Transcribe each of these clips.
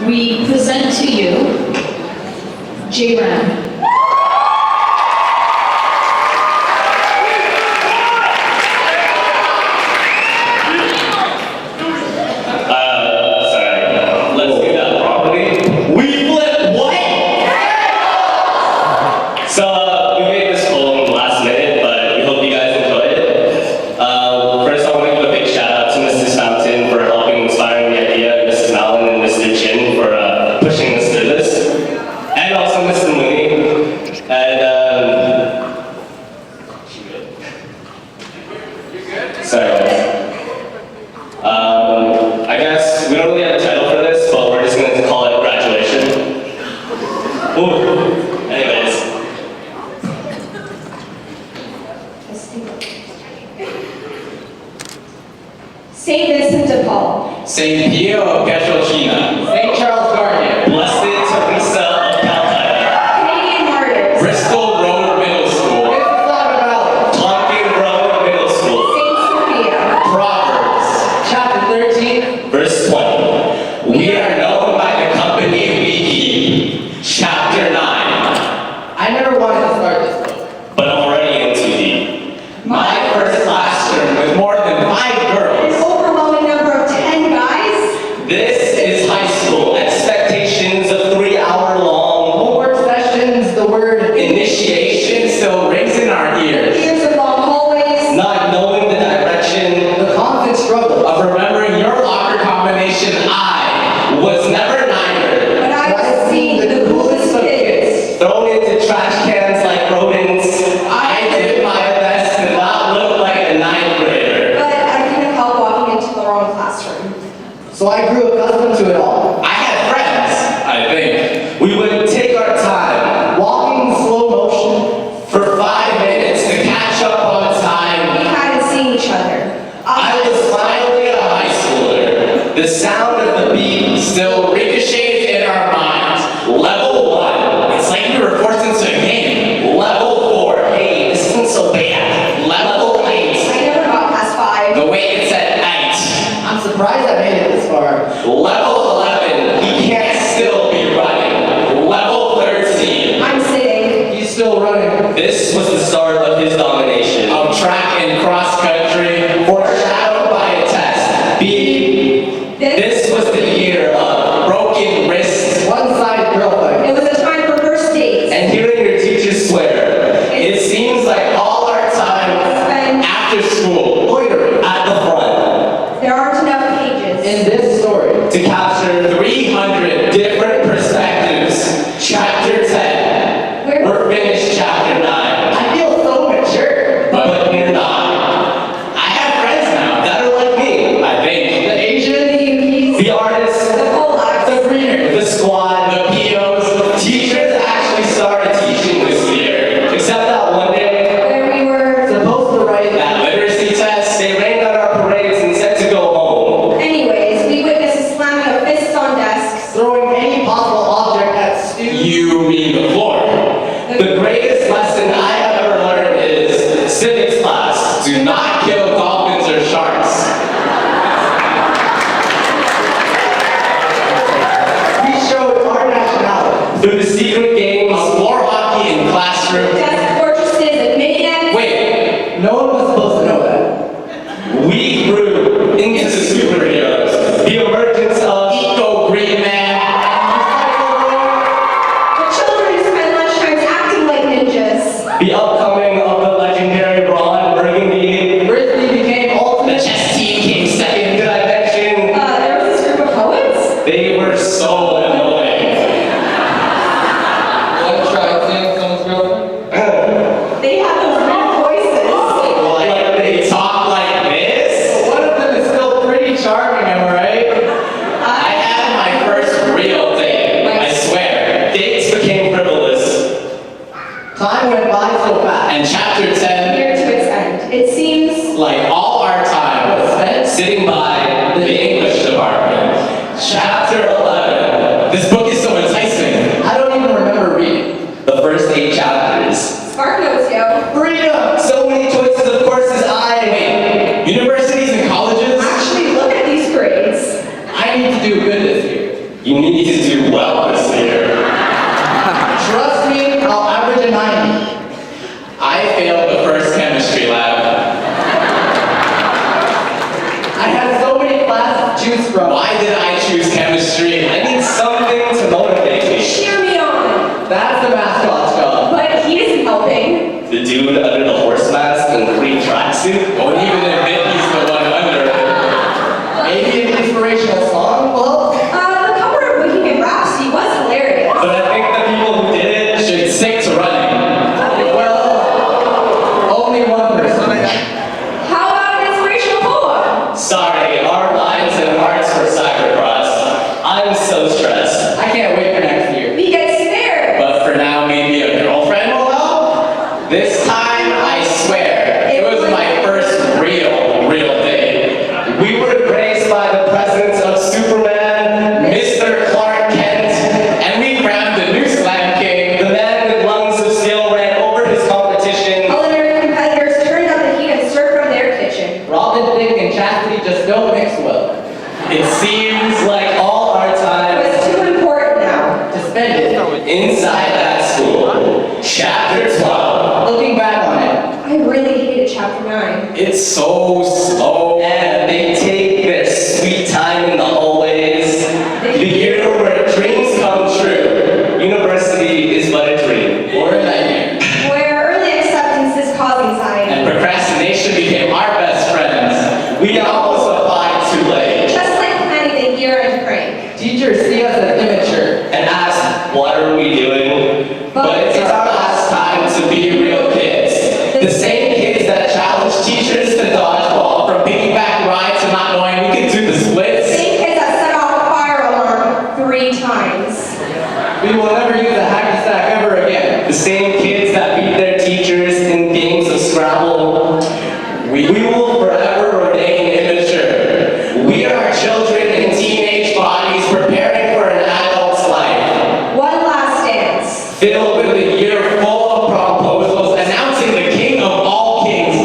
we present to you J-Ram. Sorry. Let's do that properly. We flip what? So, we made this poem last minute, but we hope you guys enjoy it. First, I want to give a big shout out to Mrs. Fountain for helping inspire the idea, and Mrs. Mallon and Mr. Chin for pushing us through this, and also Mr. Mooney. And sorry guys. I guess we don't really have a title for this, but we're just going to call it graduation. Ooh. Anyways. Saint Vincent de Paul. St. Pio of Petrolcina. St. Charles Garnier. Blessed Teresa of Calcutta. Canadian Martyrs. Bristol Road Middle School. Mississauga Valley. Tonkin Road Middle School. Saint Sophia. Proverbs. Chapter 13. Verse 20. We are known by the company we keep. Chapter 9. I never wanted to start this book. But I'm already in too deep. My first classroom with more than 5 girls. An overwhelming number of 10 guys. This is high school. Expectations of 3-hour-long Homework sessions, the word Initiation still rings in our ears. Years of long hallways. not knowing the direction. the constant struggle. Of remembering your locker combination, I was never neither. But I was seen the coolest of kids. Thrown into trash cans like rodents. I did my best to not look like a 9th grader. But I couldn't help walking into the wrong classroom. So I grew accustomed to it all. I had friends, I think. We would take our time Walking in slow motion. For 5 minutes to catch up on We time. hadn't seen each other. I was finally a high schooler. The sound of the beat still ricochets in our minds. Level 1. It's like we were forced into a game. Level 4. Hey, this isn't so bad. Level 8. I never got past 5. The way it's at 8. I'm surprised I made it this far. Level 11. He can't still be running. Level 13. I'm sitting. He's still running. This was the start of his domination. Of track and cross country. Foreshadowed by a test. B. This was the year of broken wrists. One-sided girl fight. It was a time for first dates. And hearing your teachers swear It seems like all our time Spent. after school Loitering. at the front There aren't enough pages. In this story. to capture 300 different perspectives. Chapter 10. Where- We're finished chapter 9. I feel so mature. But you're not. I have friends now that are like me, I think. The Asian, The Yuki's. the artist, The Polacks. the greener. The squad, the POs, teachers actually started teaching this year. except that one day Where we were. Supposed to write That literacy test, they rained on our parades and said to go home. Anyways, we witnessed slamming of fists on desks. throwing any possible object at students. you mean the floor. The greatest lesson I have ever learned is civics class. Do not kill dolphins or sharks. We showed our nationality. Through the secret games A floor hockey in classroom. Desk fortresses and minionets. Wait, No one was supposed to know that. we grew into the superheroes. The emergence of Eco Green Man. The children who spend lunchtimes acting like ninjas. the upcoming of the legendary Ron Burgundy. Frisbee became The ultimate. chess team came second. Did I mention There was this group of poets. they were so annoying? One tried saying someone's girlfriend. They had those weird voices. Like they talk like this? One of them is still pretty charming, am I right? I had my first real date, I swear. Dates became frivolous. Time went by so fast. And chapter 10, Near to its end. It seems like all our time, Was spent sitting by the English department. Chapter 11. This book is so enticing. I don't even remember reading. The first 8 chapters. spark notes, yo. Freedom! So many choices of courses Wait, universities and colleges? Actually, look at these grades. I need to do good this year. You need to do well this year. Trust me, I'll average a 90. I failed the first chemistry lab. I had so many classes to choose from. Why did I choose chemistry? I need something to motivate me. Cheer me on. That's the mascot's job. But he isn't helping. The dude under the horse mask and clean tracksuit. Won't even admit he's the one under it. Maybe an inspirational song? Well, The cover of Bohemian Rhapsody was hilarious. But I think the people who did it Should stick to running. only one person. How about an inspirational poem? Sorry, our lives and hearts for cybercross. I'm so stressed. I can't wait for next year. We get spared. But for now, maybe a girlfriend will help. This time, I swear, it was my first real day. We were graced by the presence of Superman, Mr. Clark Kent, and we grabbed the new Slam King. the man with lungs of steel ran over his competition. Culinary competitors turned up the heat and served from their kitchen. Robin Thicke and Chastity just don't mix well. It seems like all our It time was too important now. To spend it, inside that school. Chapter 12. looking back on it, I really hated chapter 9. It's so slow. And they take their sweet time in the hallways. The year where dreams come true. University is but a dream. Or a nightmare. Where early acceptance is cause anxiety. And procrastination became our best friends. We almost applied too late. Just like planning the year and prank. teachers see us as immature. And asked, what are we doing? But it's our last time to be real kids. The same kids that challenge teachers to dodgeball. From piggyback rides to not knowing we could do the splits. Same kids that set off a fire alarm 3 times. We will never use a hacky sack ever again. The same kids that beat their teachers in games of Scrabble. We will forever remain immature. We are children in teenage bodies preparing for an adult's life. One last dance. Filled with a year full of proposals Announcing the king of all kings.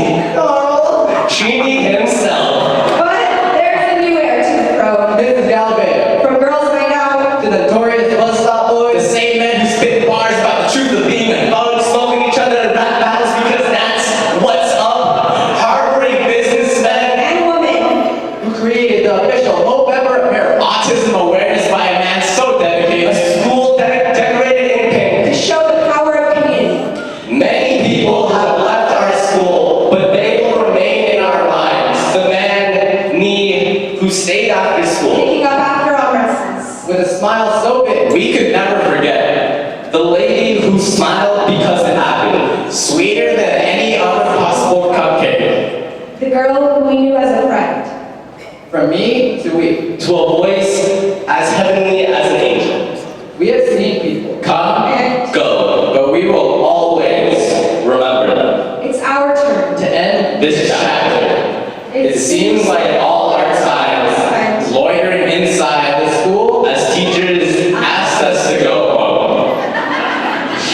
Trini himself. But there's a new heir to the throne. Mrs. Galvin, From Girls Night Out, to the notorious bus stop The boys, same men who spit bars about the truth of being a About smoking each other in rap battles because that's what's up. Harboring businessmen. and woman. who created the official November apparel. autism awareness by a man so dedicated. A school decorated in pink. To show the power of community. Many people have left our school, but they will remain in our lives. The man, me, who stayed after school. Picking up after arm wrestles. With a smile so big, We could never forget. The lady who smiled because it happened. Sweeter than any other possible cupcake. The girl who we knew as a friend. from me to we. To a voice as heavenly as an angel. We have seen people. Come, And Go, but we will always remember them. it's our turn. To end This chapter. It seems like all our times, loitering inside the school as teachers asked us to go home.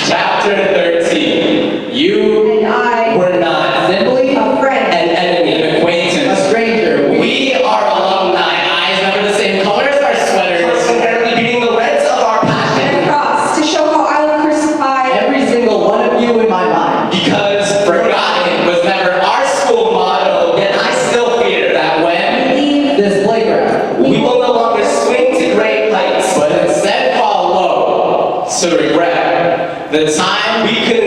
Chapter 13. You And I, were not simply a friend. an enemy. an a acquaintance. stranger. We are alumni. Eyes never the same color as our sweaters. Apparently beating the reds of our passion. And a cross to show how I will crucify. Every single one of you in my mind. Because Forgotten was never our school motto. yet I still fear that when Leave. This playground. we will no longer swing to great heights, But instead fall low to regret the time we could